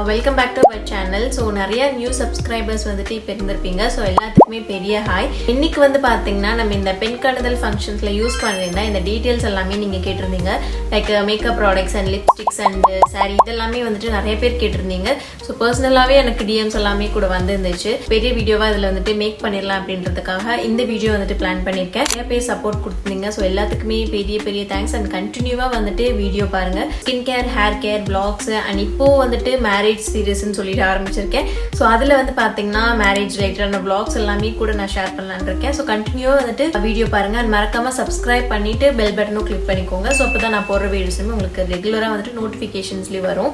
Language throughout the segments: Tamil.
Welcome back to our channel. So நிறைய நியூ சப்ஸ்கிரைபர்ஸ் வந்துட்டு இப்போ இருந்திருப்பீங்க. ஸோ எல்லாத்துக்குமே பெரிய ஹாய். இன்னைக்கு வந்து பார்த்தீங்கன்னா நம்ம இந்த பெண் காணுதல் ஃபங்க்ஷன்ஸில் யூஸ் பண்ணியிருந்தா இந்த டீட்டெயில்ஸ் எல்லாமே நீங்கள் கேட்டிருந்தீங்க. Like makeup products and lipsticks and sari இதெல்லாமே வந்துட்டு நிறைய பேர் கேட்டிருந்தீங்க. ஸோ பர்சனலாகவே எனக்கு டிஎம்ஸ் எல்லாமே கூட வந்துருந்துச்சு. பெரிய வீடியோவாக இதில் வந்துட்டு மேக் பண்ணிடலாம் அப்படின்றதுக்காக இந்த வீடியோ வந்துட்டு பிளான் பண்ணியிருக்கேன். நிறைய பேர் சப்போர்ட் கொடுத்துருந்தீங்க. ஸோ எல்லாத்துக்குமே பெரிய பெரிய தேங்க்ஸ் அண்ட் கண்டினியூவாக வந்துட்டு வீடியோ பாருங்கள். Skin care, hair care, blogs and இப்போ வந்துட்டு மேரேஜ் சீரீஸ்ன்னு சொல்லிட்டு ஆரம்பிச்சிருக்கேன். ஸோ அதில் வந்து பார்த்தீங்கன்னா மேரேஜ் ரிலேட்டடான பிளாக்ஸ் எல்லாமே கூட நான் ஷேர் பண்ணலான்னு இருக்கேன். ஸோ கண்டினியூவாக வந்துட்டு வீடியோ பாருங்கள் அண்ட் மறக்காமல் சப்ஸ்கிரைப் பண்ணிட்டு பெல் பட்டனும் கிளிக் பண்ணிக்கோங்க. ஸோ அப்போ தான் நான் போடுற வீடியோஸுமே உங்களுக்கு ரெகுலராக வந்துட்டு நோட்டிஃபிகேஷன்ஸ்லேயே வரும்.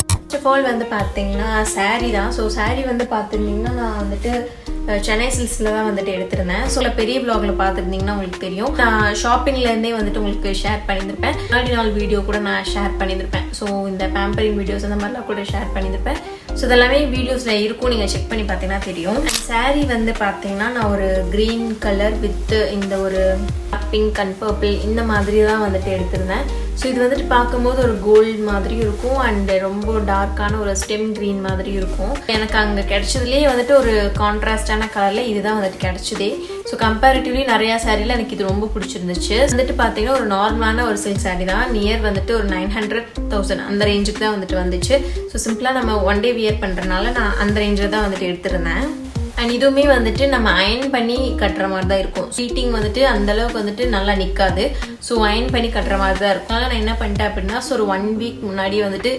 ஃபர்ஸ்ட் ஆஃப் ஆல் வந்து பார்த்தீங்கன்னா சாரீ தான். ஸோ சாரீ வந்து பார்த்துருந்தீங்கன்னா நான் வந்துட்டு சென்னை சில்க்ஸில் தான் வந்துட்டு எடுத்திருந்தேன். ஸோ பெரிய வ்ளாகில் பார்த்துருந்தீங்கன்னா உங்களுக்கு தெரியும். நான் ஷாப்பிங்லேருந்தே வந்துட்டு உங்களுக்கு ஷேர் பண்ணியிருப்பேன். முன்னாடி நாள் வீடியோ கூட நான் ஷேர் பண்ணியிருப்பேன். ஸோ இந்த பேம்பரிங் வீடியோஸ் அந்த மாதிரிலாம் கூட ஷேர் பண்ணியிருப்பேன். ஸோ இதெல்லாமே வீடியோஸில் இருக்கும், நீங்கள் செக் பண்ணி பார்த்தீங்கன்னா தெரியும். சாரீ வந்து பார்த்தீங்கன்னா நான் ஒரு க்ரீன் கலர் வித் இந்த ஒரு பிங்க் அண்ட் பர்பிள் இந்த மாதிரி தான் வந்துட்டு எடுத்திருந்தேன். ஸோ இது வந்துட்டு பார்க்கும்போது ஒரு கோல்டு மாதிரி இருக்கும் அண்ட் ரொம்ப டார்க்கான ஒரு ஸ்டெம் க்ரீன் மாதிரி இருக்கும். எனக்கு அங்கே கிடைச்சதுலேயே வந்துட்டு ஒரு கான்ட்ராஸ்டான கலரில் இதுதான் வந்துட்டு கிடைச்சதே. ஸோ கம்பேரிட்டிவ்லி நிறையா சாரீல எனக்கு இது ரொம்ப பிடிச்சிருந்துச்சு. வந்துட்டு பார்த்தீங்கன்னா ஒரு நார்மலான ஒரு சில்க் சாரீ தான். நியர் வந்துட்டு ஒரு 900,000 அந்த ரேஞ்சுக்கு தான் வந்துட்டு வந்துச்சு. ஸோ சிம்பிளாக நம்ம ஒன் டே வியர் பண்ணுறதுனால நான் அந்த ரேஞ்சில் தான் வந்துட்டு எடுத்திருந்தேன். அண்ட் இதுவுமே வந்துட்டு நம்ம அயன் பண்ணி கட்டுற மாதிரி தான் இருக்கும். சீட்டிங் வந்துட்டு அந்தளவுக்கு வந்துட்டு நல்லா நிற்காது. ஸோ அயன் பண்ணி கட்டுற மாதிரி தான் இருக்கும். அதனால் நான் என்ன பண்ணிட்டேன் அப்படின்னா ஸோ ஒரு 1 வீக் முன்னாடி வந்துட்டு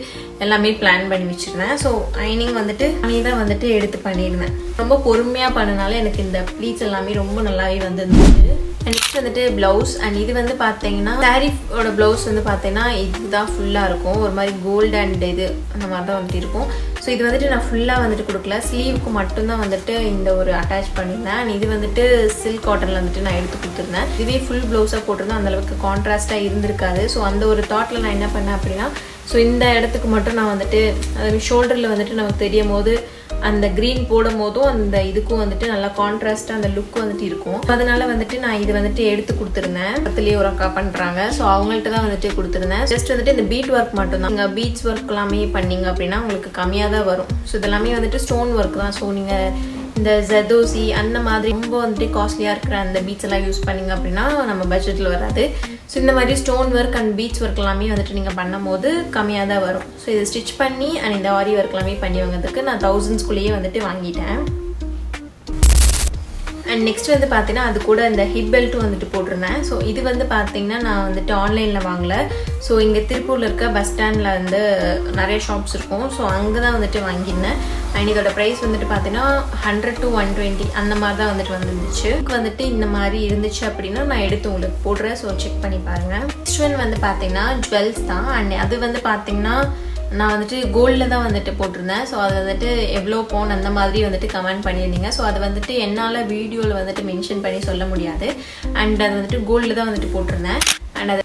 எல்லாமே பிளான் பண்ணி வச்சுருந்தேன். ஸோ அயனிங் வந்துட்டு அணி தான் வந்துட்டு எடுத்து பண்ணியிருந்தேன். ரொம்ப பொறுமையாக பண்ணனால எனக்கு இந்த ப்ளீட்ஸ் எல்லாமே ரொம்ப நல்லாவே வந்துருந்துச்சு. அண்ட் நெக்ஸ்ட் வந்துட்டு ப்ளவுஸ். அண்ட் இது வந்து பார்த்தீங்கன்னா சாரீயோட ப்ளவுஸ் வந்து பார்த்தீங்கன்னா இதுதான் ஃபுல்லாக இருக்கும். ஒரு மாதிரி கோல்டு அண்ட் இது அந்த மாதிரி தான் வந்துட்டு இருக்கும். ஸோ இது வந்துட்டு நான் ஃபுல்லாக வந்துட்டு கொடுக்கல, ஸ்லீவுக்கு மட்டும்தான் வந்துட்டு இந்த ஒரு அட்டாச் பண்ணியிருந்தேன். அண்ட் இது வந்துட்டு சில்க் காட்டனில் வந்துட்டு நான் எடுத்து கொடுத்துருந்தேன். இதுவே ஃபுல் ப்ளவுஸாக போட்டிருந்தேன் அந்தளவுக்கு கான்ட்ராஸ்ட்டாக இருந்திருக்காது. ஸோ அந்த ஒரு தாட்டில் நான் என்ன பண்ணேன் அப்படின்னா ஸோ இந்த இடத்துக்கு மட்டும் நான் வந்துட்டு அதாவது ஷோல்டரில் வந்துட்டு நமக்கு தெரியும் போது அந்த க்ரீன் போடும் போதும் அந்த இதுக்கும் வந்துட்டு நல்லா கான்ட்ராஸ்டாக அந்த லுக் வந்துட்டு இருக்கும். அதனால வந்துட்டு நான் இது வந்துட்டு எடுத்து கொடுத்துருந்தேன். பக்கத்துலேயே ஒரு அக்கா பண்ணுறாங்க. ஸோ அவங்கள்ட்ட தான் வந்துட்டு கொடுத்துருந்தேன். ஜஸ்ட் வந்துட்டு இந்த பீட் ஒர்க் மட்டும் தான். நீங்கள் பீட்ஸ் ஒர்க் எல்லாமே பண்ணிங்க அப்படின்னா உங்களுக்கு கம்மியாக தான் வரும். ஸோ இதெல்லாமே வந்துட்டு ஸ்டோன் ஒர்க் தான். ஸோ நீங்கள் இந்த ஜதோசி அந்த மாதிரி ரொம்ப வந்துட்டு காஸ்ட்லியாக இருக்கிற அந்த பீட்ஸ் எல்லாம் யூஸ் பண்ணிங்க அப்படின்னா நம்ம பட்ஜெட்டில் வராது. ஸோ இந்த மாதிரி stone work and beads work எல்லாமே வந்துட்டு நீங்கள் பண்ணும் போது கம்மியாக தான் வரும். ஸோ இதை ஸ்டிச் பண்ணி அண்ட் இந்த ஆரி ஒர்க் எல்லாமே பண்ணி வாங்கிறதுக்கு நான் 1000s வந்துட்டு வாங்கிட்டேன். அண்ட் நெக்ஸ்ட் வந்து பார்த்தீங்கன்னா அது கூட இந்த ஹிப் பெல்ட்டும் வந்துட்டு போட்டிருந்தேன். ஸோ இது வந்து பார்த்தீங்கன்னா நான் வந்துட்டு ஆன்லைனில் வாங்கலை. ஸோ இங்கே திருப்பூரில் இருக்க பஸ் ஸ்டாண்டில் வந்து நிறைய ஷாப்ஸ் இருக்கும். ஸோ அங்கே தான் வந்துட்டு வாங்கியிருந்தேன். அண்ட் இதோட ப்ரைஸ் வந்துட்டு பார்த்தீங்கன்னா 100 to 120 அந்த மாதிரி தான் வந்துட்டு வந்துருந்துச்சு. வந்துட்டு இந்த மாதிரி இருந்துச்சு அப்படின்னா நான் எடுத்து உங்களுக்கு போடுறேன். ஸோ செக் பண்ணி பாருங்கள். நெக்ஸ்ட் ஒன் வந்து பார்த்தீங்கன்னா ஜுவல்ஸ் தான். அண்ட் அது வந்து பார்த்தீங்கன்னா நான் வந்துட்டு கோல்டில் தான் வந்துட்டு போட்டிருந்தேன். ஸோ அது வந்துட்டு எவ்வளோ பவுன் அந்த மாதிரி வந்துட்டு கமெண்ட் பண்ணியிருந்தீங்க. ஸோ அது வந்துட்டு என்னால் வீடியோவில் வந்துட்டு மென்ஷன் பண்ணி சொல்ல முடியாது. அண்ட் அது வந்துட்டு கோல்டில் தான் வந்துட்டு போட்டிருந்தேன். அண்ட் அது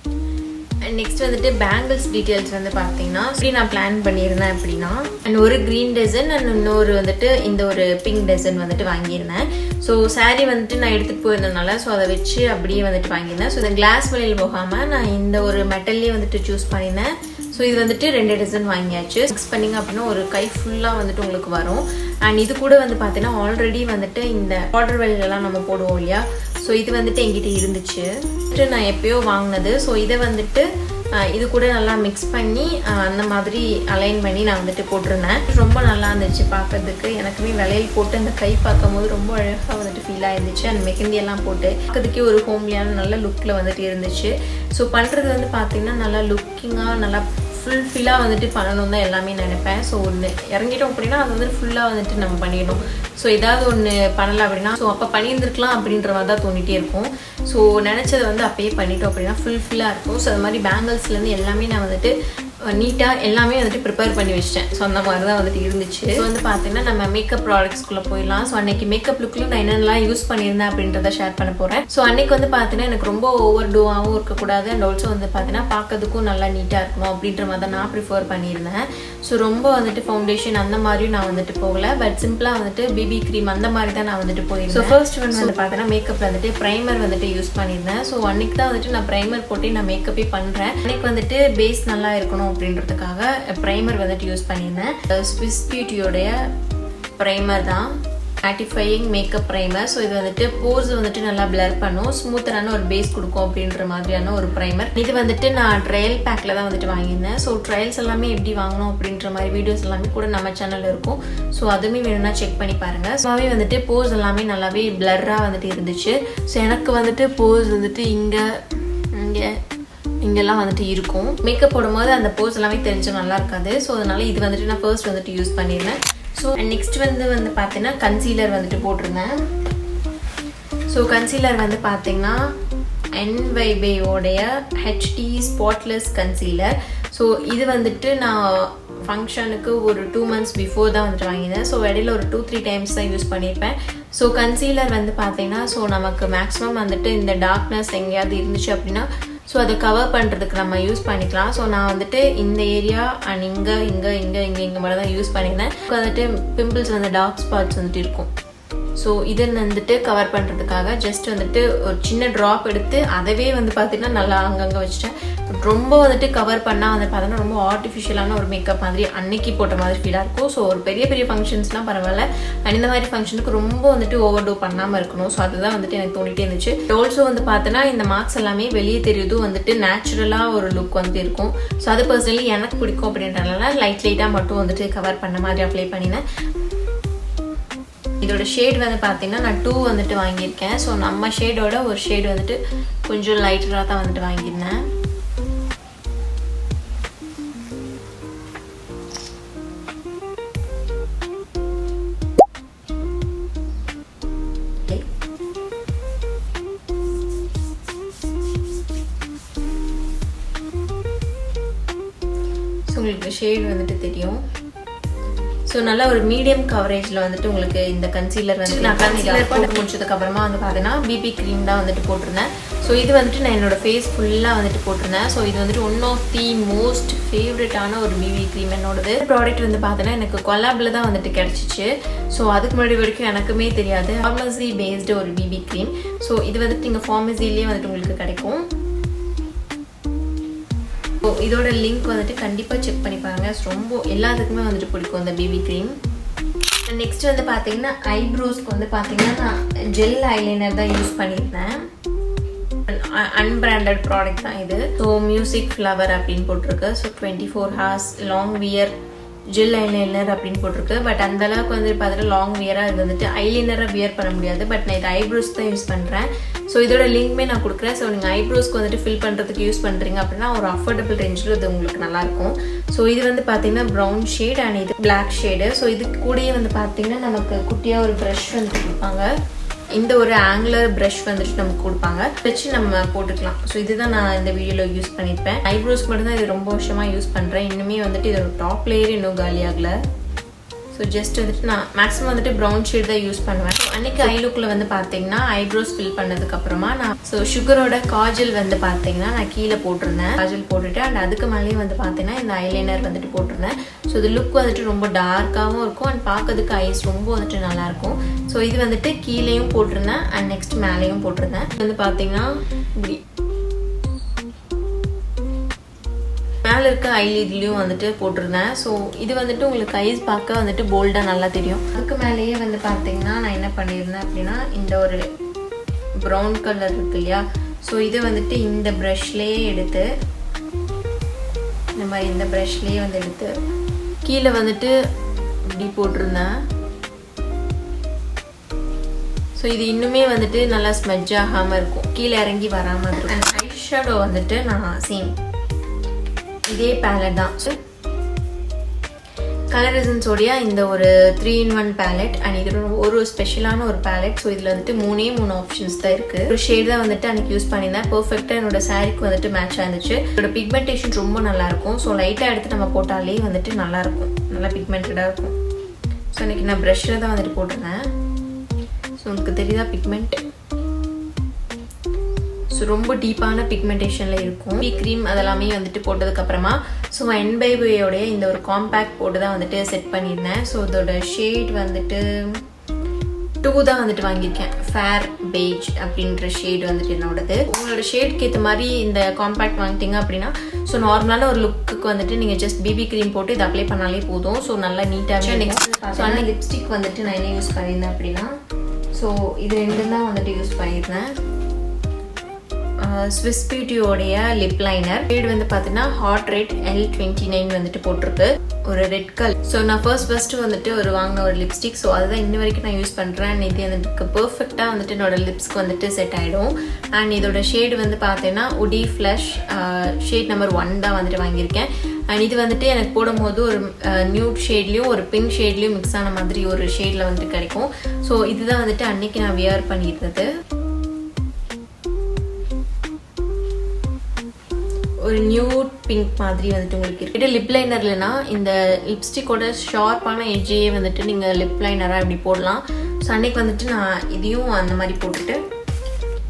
நெக்ஸ்ட் வந்துட்டு பேங்கிள்ஸ் டீட்டெயில்ஸ் வந்து பார்த்தீங்கன்னா இப்படி நான் பிளான் பண்ணியிருந்தேன் அப்படின்னா அண்ட் ஒரு க்ரீன் டிசைன் அண்ட் இன்னொரு வந்துட்டு இந்த ஒரு பிங்க் டிசைன் வந்துட்டு வாங்கியிருந்தேன். ஸோ சாரீ வந்துட்டு நான் எடுத்துகிட்டு போயிருந்தனால ஸோ அதை வச்சு அப்படியே வந்துட்டு வாங்கியிருந்தேன். ஸோ இந்த கிளாஸ் வழியில் போகாமல் நான் இந்த ஒரு மெட்டல்லே வந்துட்டு சூஸ் பண்ணியிருந்தேன். ஸோ இது வந்துட்டு 2 டிசைன் வாங்கியாச்சு. ஃபிக்ஸ் பண்ணிங்க அப்படின்னா ஒரு கை ஃபுல்லாக வந்துட்டு உங்களுக்கு வரும். அண்ட் இது கூட வந்து பார்த்தீங்கன்னா ஆல்ரெடி வந்துட்டு இந்த பார்டர் வெல்லாம் நம்ம போடுவோம் இல்லையா. ஸோ இது வந்துட்டு என்கிட்ட இருந்துச்சு, நான் எப்பயோ வாங்கினது. ஸோ இதை வந்துட்டு இது கூட நல்லா மிக்ஸ் பண்ணி அந்த மாதிரி அலைன் பண்ணி நான் வந்துட்டு போட்டிருந்தேன். ரொம்ப நல்லா இருந்துச்சு பார்க்கறதுக்கு. எனக்குமே விலையில் போட்டு அந்த கை பார்க்கும் போது ரொம்ப அழகாக வந்துட்டு ஃபீல் ஆயிருந்துச்சு. அந்த மெஹந்தி எல்லாம் போட்டு பார்க்கறதுக்கே ஒரு ஹோம்லியான நல்ல லுக்கில் வந்துட்டு இருந்துச்சு. ஸோ பண்ணுறது வந்து பார்த்தீங்கன்னா நல்லா லுக்கிங்காக நல்லா ஃபுல்ஃபில்லாக வந்துட்டு பண்ணணும் தான் எல்லாமே நினைப்பேன். ஸோ ஒன்று இறங்கிட்டோம் அப்படின்னா அது வந்துட்டு ஃபுல்லாக வந்துட்டு நம்ம பண்ணிடணும். ஸோ ஏதாவது ஒன்று பண்ணலை அப்படின்னா ஸோ அப்போ பண்ணியிருந்துருக்கலாம் அப்படின்ற மாதிரி தான் தோணிகிட்டே இருக்கும். ஸோ நினச்சதை வந்து அப்பயே பண்ணிட்டோம் அப்படின்னா ஃபுல்ஃபில்லாக இருக்கும். ஸோ அது மாதிரி பேங்கிள்ஸ்லேருந்து எல்லாமே நான் வந்துட்டு நீட்டாக எல்லாமே வந்துட்டு ப்ரிப்பேர் பண்ணி வச்சிட்டேன். ஸோ அந்த மாதிரி தான் வந்துட்டு இருந்துச்சு. ஸோ வந்து பார்த்தீங்கன்னா நம்ம மேக்கப் ப்ராடக்ட்ஸ்குள்ளே போயிடலாம். ஸோ அன்றைக்கி மேக்கப் லுக்கில் நான் என்னென்னலாம் யூஸ் பண்ணியிருந்தேன் அப்படின்றத ஷேர் பண்ண போகிறேன். ஸோ அன்றைக்கி வந்து பார்த்தீங்கன்னா எனக்கு ரொம்ப ஓவர் டூவாகவும் இருக்கக்கூடாது அண்ட் ஆல்சோ வந்து பார்த்தீங்கன்னா பார்க்கறதுக்கும் நல்லா நீட்டாக இருக்கணும் அப்படின்ற மாதிரி தான் நான் ப்ரிஃபர் பண்ணியிருந்தேன். ஸோ ரொம்ப வந்துட்டு ஃபவுண்டேஷன் அந்த மாதிரியும் நான் வந்துட்டு போகல. பட் சிம்பிளாக வந்துட்டு பிபி க்ரீம் அந்த மாதிரி தான் நான் வந்துட்டு போயிருந்தேன். ஸோ ஃபர்ஸ்ட் ஒன் வந்து பார்த்தீங்கன்னா மேக்கப்பில் வந்துட்டு ப்ரைமர் வந்துட்டு யூஸ் பண்ணியிருந்தேன். ஸோ அன்றைக்கி தான் வந்துட்டு நான் ப்ரைமர் போட்டு நான் மேக்கப்பே பண்ணுறேன். அன்றைக்கி வந்துட்டு பேஸ் நல்லா இருக்கணும் பண்ணணும் அப்படின்றதுக்காக ப்ரைமர் வந்துட்டு யூஸ் பண்ணியிருந்தேன். ஸ்விஸ் பியூட்டியோடைய ப்ரைமர் தான், மேட்டிஃபையிங் மேக்கப் ப்ரைமர். ஸோ இது வந்துட்டு போர்ஸ் வந்துட்டு நல்லா பிளர் பண்ணும், ஸ்மூத்தரான ஒரு பேஸ் கொடுக்கும் அப்படின்ற மாதிரியான ஒரு ப்ரைமர். இது வந்துட்டு நான் ட்ரையல் பேக்கில் தான் வந்துட்டு வாங்கியிருந்தேன். ஸோ ட்ரையல்ஸ் எல்லாமே எப்படி வாங்கணும் அப்படின்ற மாதிரி வீடியோஸ் எல்லாமே கூட நம்ம சேனலில் இருக்கும். ஸோ அதுவுமே வேணும்னா செக் பண்ணி பாருங்கள். ஸோவே வந்துட்டு போர்ஸ் எல்லாமே நல்லாவே பிளர்ராக வந்துட்டு இருந்துச்சு. ஸோ எனக்கு வந்துட்டு போர்ஸ் வந்துட்டு இங்கெல்லாம் வந்துட்டு இருக்கும். மேக்கப் போடும்போது அந்த போர்ஸ் எல்லாமே தெரிஞ்சு நல்லா இருக்காது. ஸோ அதனால இது வந்துட்டு நான் ஃபர்ஸ்ட் வந்துட்டு யூஸ் பண்ணியிருந்தேன். ஸோ நெக்ஸ்ட் வந்து பார்த்தீங்கன்னா கன்சீலர் வந்துட்டு போட்டிருந்தேன். ஸோ கன்சீலர் வந்து பார்த்தீங்கன்னா NYBயோடைய HD ஸ்பாட்லெஸ் கன்சீலர். ஸோ இது வந்துட்டு நான் ஃபங்க்ஷனுக்கு ஒரு 2 months பிஃபோர் தான் வந்துட்டு வாங்கினேன். ஸோ இடையில ஒரு 2-3 times தான் யூஸ் பண்ணியிருப்பேன். ஸோ கன்சீலர் வந்து பார்த்தீங்கன்னா ஸோ நமக்கு மேக்ஸிமம் வந்துட்டு இந்த டார்க்னஸ் எங்கேயாவது இருந்துச்சு அப்படின்னா ஸோ அதை கவர் பண்ணுறதுக்கு நம்ம யூஸ் பண்ணிக்கலாம். ஸோ நான் வந்துட்டு இந்த ஏரியா அண்ட் இங்கே மட்டும் தான் யூஸ் பண்ணியிருந்தேன். வந்துட்டு பிம்பிள்ஸ் வந்து டார்க் ஸ்பாட்ஸ் வந்துட்டு இருக்கும். ஸோ இதை வந்துட்டு கவர் பண்ணுறதுக்காக ஜஸ்ட் வந்துட்டு ஒரு சின்ன ட்ராப் எடுத்து அதவே வந்து பார்த்திங்கன்னா நல்லா அங்கங்கே வச்சுட்டேன். ரொம்ப வந்துட்டு கவர் பண்ணால் வந்து பார்த்தோன்னா ரொம்ப ஆர்டிஃபிஷியலான ஒரு மேக்கப் மாதிரி அன்னைக்கு போட்ட மாதிரி ஃபீலாக இருக்கும். ஸோ ஒரு பெரிய ஃபங்க்ஷன்ஸ்லாம் பரவாயில்ல, அண்ட் இந்த மாதிரி ஃபங்க்ஷனுக்கு ரொம்ப வந்துட்டு ஓவர் டூ பண்ணாமல் இருக்கணும். ஸோ அதுதான் வந்துட்டு எனக்கு தோணிட்டே இருந்துச்சு. ஆல்சோ வந்து பார்த்தோன்னா இந்த மார்க்ஸ் எல்லாமே வெளியே தெரியுதும் வந்துட்டு நேச்சுரலாக ஒரு லுக் வந்து இருக்கும். ஸோ அது பர்சனலி எனக்கு பிடிக்கும் அப்படின்றதுனால லைட்டாக மட்டும் வந்துட்டு கவர் பண்ண மாதிரி அப்ளை பண்ணினேன். இதோட ஷேட் வந்து பார்த்தீங்கன்னா நான் 2 வந்துட்டு வாங்கியிருக்கேன். ஸோ நம்ம ஷேடோட ஒரு ஷேடு வந்துட்டு கொஞ்சம் லைட்டராக தான் வந்துட்டு வாங்கியிருந்தேன். ஸோ உங்களுக்கு ஷேட் வந்துட்டு தெரியும். ஸோ நல்லா ஒரு மீடியம் கவரேஜில் வந்துட்டு உங்களுக்கு இந்த கன்சீலர் வந்து நான் கன்சீலர் போட்டு முடிச்சதுக்கு அப்புறமா வந்து பார்த்தீங்கன்னா பிபி க்ரீம் தான் வந்துட்டு போட்டிருந்தேன். ஸோ இது வந்துட்டு நான் என்னோட ஃபேஸ் ஃபுல்லாக வந்துட்டு போட்டிருந்தேன். ஸோ இது வந்துட்டு ஒன் ஆஃப் தி மோஸ்ட் ஃபேவரட்டான ஒரு பிபி க்ரீம் என்னோடது. ப்ராடக்ட் வந்து பார்த்தீங்கன்னா எனக்கு கொலாபில் தான் வந்துட்டு கிடச்சிச்சு. ஸோ அதுக்கு முன்னாடி வரைக்கும் எனக்குமே தெரியாது. ஃபார்மசி பேஸ்டு ஒரு பிபி க்ரீம். ஸோ இது வந்துட்டு நீங்கள் ஃபார்மசிலேயே வந்துட்டு உங்களுக்கு கிடைக்கும். இதோட லிங்க் வந்துட்டு கண்டிப்பாக செக் பண்ணி பாருங்க. ரொம்ப எல்லாத்துக்குமே வந்துட்டு பிடிக்கும் இந்த பிபி க்ரீம். நெக்ஸ்ட் வந்து பார்த்தீங்கன்னா ஐப்ரோஸ்க்கு வந்து பார்த்தீங்கன்னா நான் ஜெல் ஐலைனர் தான் யூஸ் பண்ணியிருந்தேன். அன்பிராண்டட் ப்ராடக்ட் தான் இது. ஸோ மியூசிக் ஃப்ளவர் அப்படின்னு போட்டிருக்கு. So 24 hours long wear gel eyeliner அப்படின்னு போட்டிருக்கு. பட் அந்த அளவுக்கு வந்து பார்த்தீங்கன்னா லாங் வியராக இது வந்துட்டு ஐலைனராக வியர் பண்ண முடியாது. பட் நான் இது ஐப்ரோஸ் தான் யூஸ் பண்ணுறேன். ஸோ இதோட லிங்க்மே நான் கொடுக்குறேன். ஸோ நீங்கள் ஐப்ரோஸ்க்கு வந்துட்டு ஃபில் பண்ணுறதுக்கு யூஸ் பண்ணுறீங்க அப்படின்னா ஒரு அஃபோர்டபுள் ரேஞ்சில் இது உங்களுக்கு நல்லாயிருக்கும். ஸோ இது வந்து பார்த்தீங்கன்னா ப்ரௌன் ஷேட் அண்ட் இது பிளாக் ஷேடு. ஸோ இதுக்கு கூடயே வந்து பார்த்தீங்கன்னா நமக்கு குட்டியாக ஒரு ப்ரஷ் வந்துட்டு கொடுப்பாங்க. இந்த ஒரு ஆங்குலர் ப்ரஷ் வந்துட்டு நமக்கு கொடுப்பாங்க, வச்சு நம்ம போட்டுக்கலாம். ஸோ இதுதான் நான் இந்த வீடியோவில் யூஸ் பண்ணியிருப்பேன். ஐப்ரோஸ்க்கு மட்டும் தான் இது ரொம்ப வருஷமாக யூஸ் பண்ணுறேன். இன்னுமே வந்துட்டு இதோட டாப் லேயர் இன்னும் காலியாகலை. ஸோ ஜஸ்ட் வந்துட்டு நான் மேக்ஸிமம் வந்துட்டு ப்ரௌன் ஷேட் தான் யூஸ் பண்ணுவேன். அன்றைக்கி ஐ லுக்கில் வந்து பார்த்தீங்கன்னா ஐப்ரோஸ் ஃபில் பண்ணதுக்கப்புறமா நான் ஷுகரோட காஜல் வந்து பார்த்தீங்கன்னா நான் கீழே போட்டிருந்தேன். காஜல் போட்டுட்டு அண்ட் அதுக்கு மேலேயே வந்து பார்த்தீங்கன்னா இந்த ஐலைனர் வந்துட்டு போட்டிருந்தேன். ஸோ இது லுக் வந்துட்டு ரொம்ப டார்க்காகவும் இருக்கும் அண்ட் பார்க்கறதுக்கு ஐஸ் ரொம்ப வந்துட்டு நல்லாயிருக்கும். ஸோ இது வந்துட்டு கீழேயும் போட்டிருந்தேன் அண்ட் நெக்ஸ்ட் மேலேயும் போட்டிருந்தேன். வந்து பார்த்தீங்கன்னா இப்படி மேலே இருக்க ஐலிட்லேயும் வந்துட்டு போட்டிருந்தேன். ஸோ இது வந்துட்டு உங்களுக்கு ஐஸ் பார்க்க வந்துட்டு போல்டாக நல்லா தெரியும். அதுக்கு மேலேயே வந்து பார்த்தீங்கன்னா நான் என்ன பண்ணியிருந்தேன் அப்படின்னா இந்த ஒரு ப்ரௌன் கலர் இருக்கு இல்லையா, ஸோ இதை வந்துட்டு இந்த ப்ரஷ்லேயே எடுத்து இந்த மாதிரி இந்த ப்ரஷ்லேயே வந்து எடுத்து கீழே வந்துட்டு இப்படி போட்டிருந்தேன். ஸோ இது இன்னுமே வந்துட்டு நல்லா ஸ்மட்ஜ் ஆகாமல் இருக்கும், கீழே இறங்கி வராமல் இருக்கும். அண்ட் ஐஷேடோ வந்துட்டு நான் சேம் இதே பேலட் தான். ஸோ கலரெசன்ஸோடைய இந்த ஒரு 3-in-1 பேலட் அண்ட் இது ஒரு ஸ்பெஷலான ஒரு பேலட். ஸோ இதில் வந்துட்டு 3 ஆப்ஷன்ஸ் தான் இருக்குது. ஒரு ஷேட் தான் வந்துட்டு அன்றைக்கி யூஸ் பண்ணியிருந்தேன். பர்ஃபெக்டாக என்னோட சாரீக்கு வந்துட்டு மேட்ச் ஆயிருந்துச்சு. இதோட பிக்மெண்டேஷன் ரொம்ப நல்லாயிருக்கும். ஸோ லைட்டாக எடுத்து நம்ம போட்டாலே வந்துட்டு நல்லாயிருக்கும், நல்லா பிக்மெண்டடாக இருக்கும். ஸோ இன்றைக்கி நான் ப்ரஷ்ஷில் தான் வந்துட்டு போட்டிருந்தேன். ஸோ உங்களுக்கு தெரியுதா பிக்மெண்ட்? ஸோ ரொம்ப டீப்பான பிக்மெண்டேஷனில் இருக்கும். க்ரீம் அதெல்லாமே வந்துட்டு போட்டதுக்கப்புறமா ஸோ NYBயோடைய இந்த ஒரு காம்பேக்ட் போட்டு தான் வந்துட்டு செட் பண்ணியிருந்தேன். ஸோ இதோட ஷேட் வந்துட்டு 2 தான் வந்துட்டு வாங்கியிருக்கேன். ஃபேர் பெய்ஜ் அப்படின்ற ஷேட் வந்துட்டு என்னோடது. உங்களோட ஷேட்க்கு ஏற்ற மாதிரி இந்த காம்பேக்ட் வாங்கிட்டீங்க அப்படின்னா ஸோ நார்மலான ஒரு லுக்குக்கு வந்துட்டு நீங்கள் ஜஸ்ட் பிபி க்ரீம் போட்டு இதை அப்ளை பண்ணாலே போதும். ஸோ நல்லா நீட்டாகவே. நெக்ஸ்ட் பார்த்தீங்கன்னா லிப்ஸ்டிக் வந்துட்டு நான் என்ன யூஸ் பண்ணியிருந்தேன் அப்படின்னா ஸோ இது 2 தான் வந்துட்டு யூஸ் பண்ணியிருந்தேன். ஸ்விஸ் பியூட்டியோடைய லிப் லைனர் ஷேட் வந்து பார்த்தீங்கன்னா ஹாட் ரெட் L29 வந்துட்டு போட்டிருக்கு. ஒரு ரெட் கலர். ஸோ நான் ஃபர்ஸ்ட் வந்துட்டு வாங்கின ஒரு லிப்ஸ்டிக். ஸோ அதுதான் இன்ன வரைக்கும் நான் யூஸ் பண்ணுறேன். இது வந்துட்டு பெர்ஃபெக்டாக வந்துட்டு என்னோட லிப்ஸ்க்கு வந்துட்டு செட் ஆகிடும். அண்ட் இதோட ஷேடு வந்து பார்த்தீங்கன்னா உடி ஃப்ளஷ் ஷேட் நம்பர் 1 தான் வந்துட்டு வாங்கியிருக்கேன். அண்ட் இது வந்துட்டு எனக்கு போடும்போது ஒரு நியூட் ஷேட்லேயும் ஒரு பிங்க் ஷேட்லேயும் மிக்ஸ் ஆன மாதிரி ஒரு ஷேடில் வந்துட்டு கிடைக்கும். ஸோ இதுதான் வந்துட்டு அன்னைக்கு நான் வியர் பண்ணியிருந்தது. ஒரு நியூட் பிங்க் மாதிரி வந்துட்டு உங்களுக்கு இருக்கு. லிப் லைனர்லனா இந்த லிப்ஸ்டிக்கோட ஷார்ப்பான எட்ஜே வந்துட்டு நீங்கள் லிப் லைனராக இப்படி போடலாம். ஸோ அன்னைக்கு வந்துட்டு நான் இதையும் அந்த மாதிரி போட்டுட்டு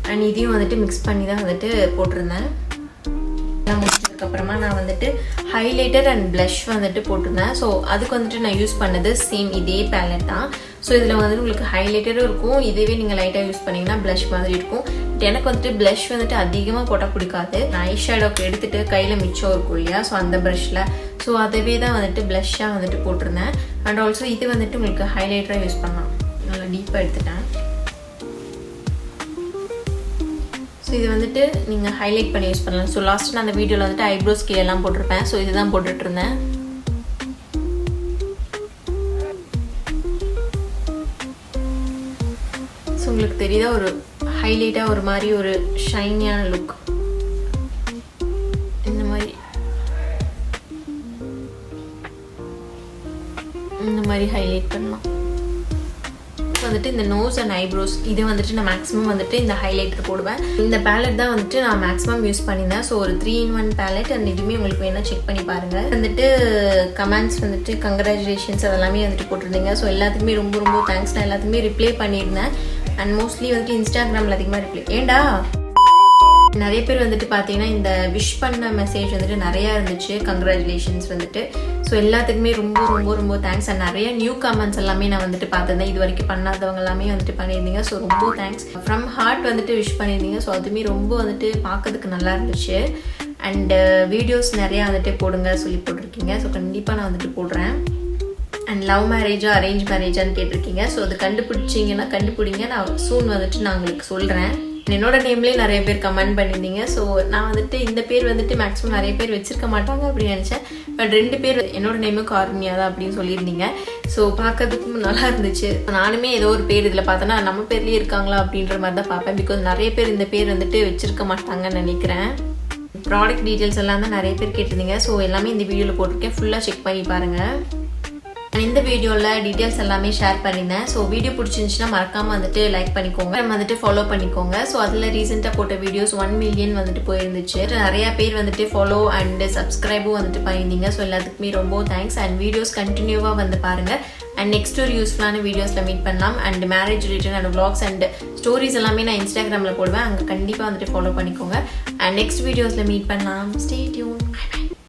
அண்ட் இதையும் வந்துட்டு மிக்ஸ் பண்ணி தான் வந்துட்டு போட்டிருந்தேன். எல்லாம் முடிச்சதுக்கப்புறமா நான் வந்துட்டு ஹைலைட்டர் அண்ட் ப்ளஷ் வந்துட்டு போட்டிருந்தேன். ஸோ அதுக்கு வந்துட்டு நான் யூஸ் பண்ணது சேம் இதே பேலட் தான். ஸோ இதில் வந்துட்டு உங்களுக்கு ஹைலைட்டரும் இருக்கும். இதுவே நீங்கள் லைட்டாக யூஸ் பண்ணிங்கன்னா ப்ளஷ் மாதிரி இருக்கும். எனக்கு வந்துட்டு ப்ளஷ் வந்துட்டு அதிகமாக போட்டால் பிடிக்காது. நான் ஐஷேடோக்கு எடுத்துகிட்டு கையில் மிச்சம் இருக்கும் இல்லையா, ஸோ அந்த ப்ரஷில் ஸோ அதவே தான் வந்துட்டு ப்ளஷ்ஷாக வந்துட்டு போட்டிருந்தேன். அண்ட் ஆல்சோ இது வந்துட்டு உங்களுக்கு ஹைலைட்டராக யூஸ் பண்ணலாம். நல்லா டீப்பாக எடுத்துட்டேன். ஸோ இது வந்துட்டு நீங்கள் ஹைலைட் பண்ணி யூஸ் பண்ணலாம். ஸோ லாஸ்ட்டு நான் அந்த வீடியோவில் வந்துட்டு ஐப்ரோஸ் கீழெல்லாம் போட்டிருப்பேன். ஸோ இதுதான் போட்டுட்ருந்தேன். ஸோ உங்களுக்கு தெரியுதா ஒரு ஹைலைட்டாக ஒரு மாதிரி ஒரு ஷைனியான லுக். இந்த மாதிரி ஹைலைட் பண்ணலாம். வந்துட்டு இந்த நோஸ் அண்ட் ஐப்ரோஸ் இது வந்துட்டு நான் மேக்ஸிமம் வந்துட்டு இந்த ஹைலைட்டர் போடுவேன். இந்த பேலட் தான் வந்துட்டு நான் மேக்ஸிமம் யூஸ் பண்ணியிருந்தேன். ஸோ ஒரு 3-in-1 பேலட். அண்ட் இதுவுமே உங்களுக்கு வேணா செக் பண்ணி பாருங்க. வந்துட்டு கமெண்ட்ஸ் வந்துட்டு கங்க்ராச்சுலேஷன்ஸ் அதெல்லாமே வந்துட்டு போட்டிருந்தீங்க. ஸோ எல்லாத்துக்குமே ரொம்ப ரொம்ப தேங்க்ஸ். நான் எல்லாத்துக்குமே ரிப்ளை பண்ணியிருந்தேன். அண்ட் மோஸ்ட்லி வந்துட்டு இன்ஸ்டாகிராமில் அதிகமாக ரிப்ளை. ஏண்டா நிறைய பேர் வந்துட்டு பார்த்தீங்கன்னா இந்த விஷ் பண்ண மெசேஜ் வந்துட்டு நிறையா இருந்துச்சு. கங்க்ராச்சுலேஷன்ஸ் வந்துட்டு. ஸோ எல்லாத்துக்குமே ரொம்ப ரொம்ப ரொம்ப தேங்க்ஸ். அண்ட் நிறைய நியூ கமெண்ட்ஸ் எல்லாமே நான் வந்துட்டு பார்த்துருந்தேன். இது வரைக்கும் பண்ணாதவங்க எல்லாமே வந்துட்டு பண்ணியிருந்தீங்க. ஸோ ரொம்ப தேங்க்ஸ். ஃப்ரம் ஹார்ட் வந்துட்டு விஷ் பண்ணியிருந்தீங்க. ஸோ அதுவுமே ரொம்ப வந்துட்டு பார்க்கறதுக்கு நல்லா இருந்துச்சு. அண்ட் வீடியோஸ் நிறையா வந்துட்டு போடுங்க சொல்லி போட்டிருக்கீங்க. ஸோ கண்டிப்பாக நான் வந்துட்டு போடுறேன். அண்ட் லவ் மேரேஜா அரேஞ்ச் மேரேஜான்னு கேட்டிருக்கீங்க. ஸோ அது கண்டுபிடிச்சிங்கன்னா கண்டுபிடிங்க. நான் சூன் வந்துட்டு நான் உங்களுக்கு சொல்கிறேன். என்னோட நேம்லேயே நிறைய பேர் கமெண்ட் பண்ணியிருந்தீங்க. ஸோ நான் வந்துட்டு இந்த பேர் வந்துட்டு மேக்ஸிமம் நிறைய பேர் வச்சிருக்க மாட்டாங்க அப்படின்னு நினச்சேன். பட் 2 பேர் என்னோட நேமும் காருண்யா தான் அப்படின்னு சொல்லியிருந்தீங்க. ஸோ பார்க்கறதுக்கும் நல்லா இருந்துச்சு. நானுமே ஏதோ ஒரு பேர் இதில் பார்த்தோன்னா நம்ம பேர்லேயே இருக்காங்களா அப்படின்ற மாதிரி தான் பார்ப்பேன். பிகாஸ் நிறைய பேர் இந்த பேர் வந்துட்டு வச்சிருக்க மாட்டாங்கன்னு நினைக்கிறேன். ப்ராடக்ட் டீட்டெயில்ஸ் எல்லாம் தான் நிறைய பேர் கேட்டிருந்தீங்க. ஸோ எல்லாமே இந்த வீடியோவில் போட்டிருக்கேன். ஃபுல்லாக செக் பண்ணி பாருங்கள். இந்த வீடியோவில் டீட்டெயில்ஸ் எல்லாமே ஷேர் பண்ணியிருந்தேன். ஸோ வீடியோ பிடிச்சிருந்துச்சுன்னா மறக்காமல் வந்துட்டு லைக் பண்ணிக்கோங்க. நம்ம வந்துட்டு ஃபாலோ பண்ணிக்கோங்க. ஸோ அதில் ரீசெண்டாக போட்ட வீடியோஸ் 1 million வந்துட்டு போயிருந்துச்சு. நிறையா பேர் வந்துட்டு ஃபாலோ அண்ட் சப்ஸ்கிரைபும் வந்துட்டு பண்ணியிருந்தீங்க. ஸோ எல்லாத்துக்குமே ரொம்ப தேங்க்ஸ். அண்ட் வீடியோஸ் கண்டினியூவாக வந்து பாருங்கள். அண்ட் நெக்ஸ்ட் ஒரு யூஸ்ஃபுல்லான வீடியோஸில் மீட் பண்ணலாம். And marriage related and vlogs and stories எல்லாமே நான் இன்ஸ்டாகிராமில் போடுவேன். அங்கே கண்டிப்பாக வந்துட்டு ஃபாலோ பண்ணிக்கோங்க. அண்ட் நெக்ஸ்ட் வீடியோஸில் மீட் பண்ணலாம். Stay tune.